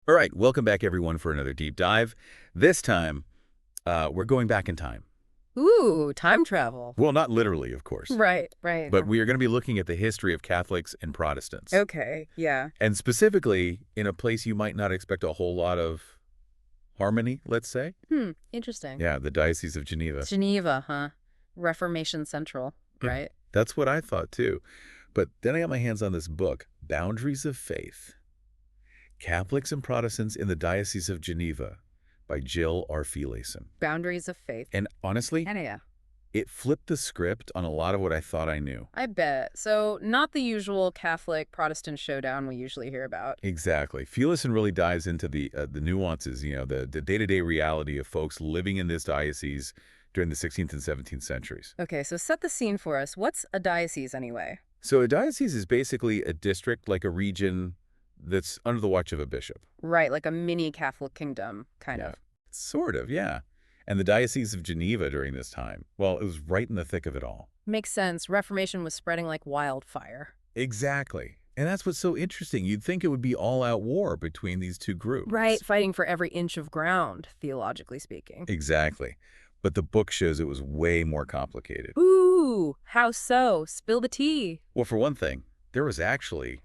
All right, welcome back everyone for another deep dive. This time, we're going back in time. Ooh, time travel. Well, not literally, of course, Right. but we are going to be looking at the history of Catholics and Protestants. Okay, yeah. And specifically, in a place you might not expect a whole lot of harmony, let's say. Interesting. Yeah, the Diocese of Geneva. Geneva, huh? Reformation Central, Yeah, right? that's what I thought too. But then I got my hands on this book, Boundaries of Faith, Catholics and Protestants in the Diocese of Geneva by Jill R. Fehleison. Boundaries of Faith. And honestly, Yeah. it flipped the script on a lot of what I thought I knew. I bet. So, not the usual Catholic-Protestant showdown we usually hear about. Exactly. Fehleison really dives into the nuances, the day-to-day reality of folks living in this diocese during the 16th and 17th centuries. Okay, so set the scene for us. What's a diocese anyway? So a diocese is basically a district, like a region that's under the watch of a bishop. Right, like a mini Catholic kingdom, kind Yeah. of. Sort of, yeah. And the Diocese of Geneva during this time, well, it was right in the thick of it all. Makes sense. Reformation was spreading like wildfire. Exactly. And that's what's so interesting. You'd think it would be all-out war between these two groups. Right, fighting for every inch of ground, theologically speaking. Exactly. But the book shows it was way more complicated. Ooh, how so? Spill the tea. Well, for one thing, there was actually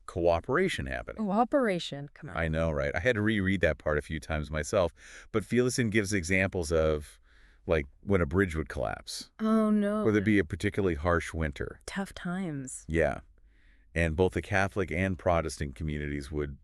cooperation happening. Cooperation, come on. I know, right? I had to reread that part a few times myself. But Fehleison gives examples of, like, when a bridge would collapse, Oh, no. or there'd be a particularly harsh winter. Tough times. Yeah. And both the Catholic and Protestant communities would,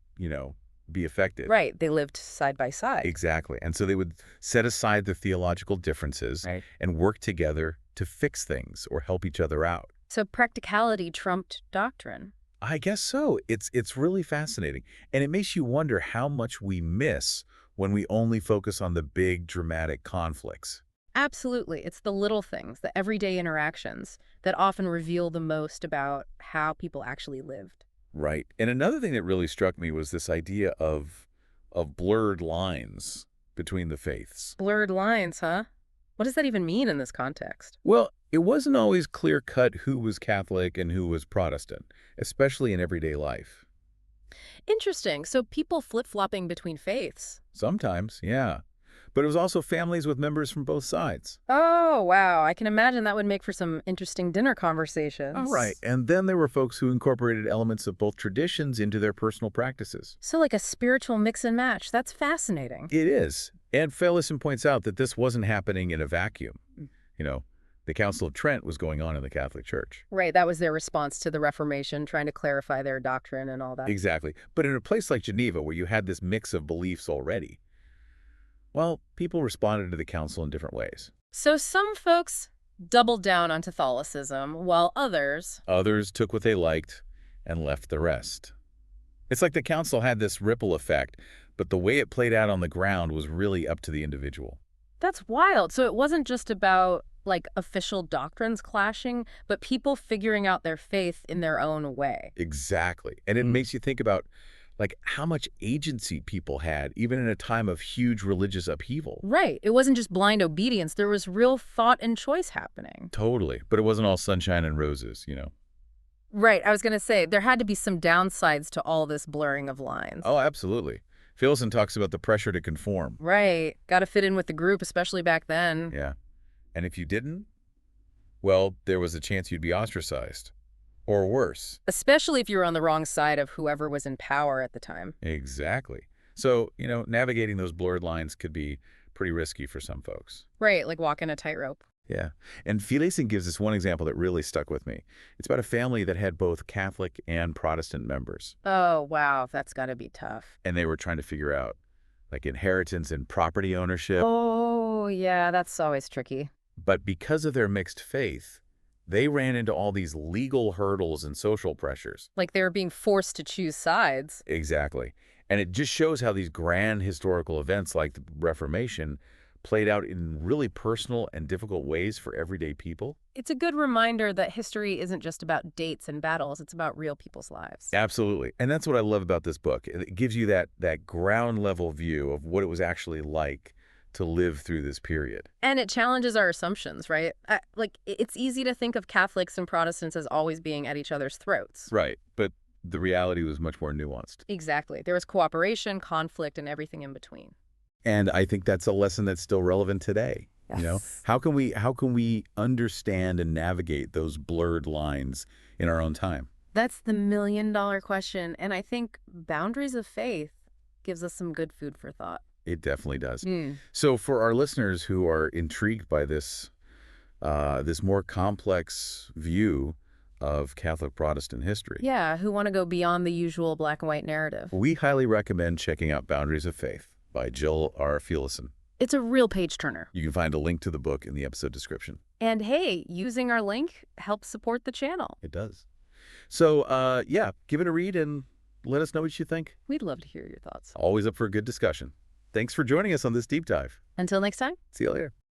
be affected. Right, they lived side by side. Exactly. And so they would set aside their theological differences Right. and work together to fix things or help each other out. So practicality trumped doctrine. I guess so. It's really fascinating. And it makes you wonder how much we miss when we only focus on the big, dramatic conflicts. Absolutely. It's the little things, the everyday interactions, that often reveal the most about how people actually lived. Right. And another thing that really struck me was this idea of blurred lines between the faiths. Blurred lines, huh? What does that even mean in this context? Well, it wasn't always clear-cut who was Catholic and who was Protestant, especially in everyday life. Interesting. So people flip-flopping between faiths. Sometimes, yeah. But it was also families with members from both sides. Oh, wow. I can imagine that would make for some interesting dinner conversations. All right. And then there were folks who incorporated elements of both traditions into their personal practices. So like a spiritual mix and match. That's fascinating. It is. And Fehleison points out that this wasn't happening in a vacuum. The Council of Trent was going on in the Catholic Church. Right, that was their response to the Reformation, trying to clarify their doctrine and all that. Exactly. But in a place like Geneva, where you had this mix of beliefs already, well, people responded to the council in different ways. So some folks doubled down on Catholicism, while others... Others took what they liked and left the rest. It's like the council had this ripple effect, but the way it played out on the ground was really up to the individual. That's wild. So it wasn't just about, like, official doctrines clashing, but people figuring out their faith in their own way. Exactly. And it makes you think about, like, how much agency people had, even in a time of huge religious upheaval. Right. It wasn't just blind obedience. There was real thought and choice happening. Totally. But it wasn't all sunshine and roses, Right. I was going to say, there had to be some downsides to all this blurring of lines. Oh, absolutely. Fehleison talks about the pressure to conform. Right. Got to fit in with the group, especially back then. Yeah. And if you didn't, well, there was a chance you'd be ostracized. Or worse. Especially if you were on the wrong side of whoever was in power at the time. Exactly. So, navigating those blurred lines could be pretty risky for some folks. Right, like walking a tightrope. Yeah. And Fehleison gives us one example that really stuck with me. It's about a family that had both Catholic and Protestant members. Oh, wow. That's got to be tough. And they were trying to figure out, like, inheritance and property ownership. Oh, yeah. That's always tricky. But because of their mixed faith, they ran into all these legal hurdles and social pressures. Like they were being forced to choose sides. Exactly. And it just shows how these grand historical events like the Reformation played out in really personal and difficult ways for everyday people. It's a good reminder that history isn't just about dates and battles. It's about real people's lives. Absolutely. And that's what I love about this book. It gives you that ground level view of what it was actually like to live through this period. And it challenges our assumptions, right? It's easy to think of Catholics and Protestants as always being at each other's throats. Right. But the reality was much more nuanced. Exactly. There was cooperation, conflict, and everything in between. And I think that's a lesson that's still relevant today. Yes. You know, how can we understand and navigate those blurred lines in our own time? That's the million-dollar question, and I think Boundaries of Faith gives us some good food for thought. It definitely does. Mm. So for our listeners who are intrigued by this more complex view of Catholic Protestant history, Yeah, who want to go beyond the usual black and white narrative. we highly recommend checking out Boundaries of Faith by Jill R. Fehleison. It's a real page-turner. You can find a link to the book in the episode description. And hey, using our link helps support the channel. It does. So, yeah, give it a read and let us know what you think. We'd love to hear your thoughts. Always up for a good discussion. Thanks for joining us on this deep dive. Until next time. See you later.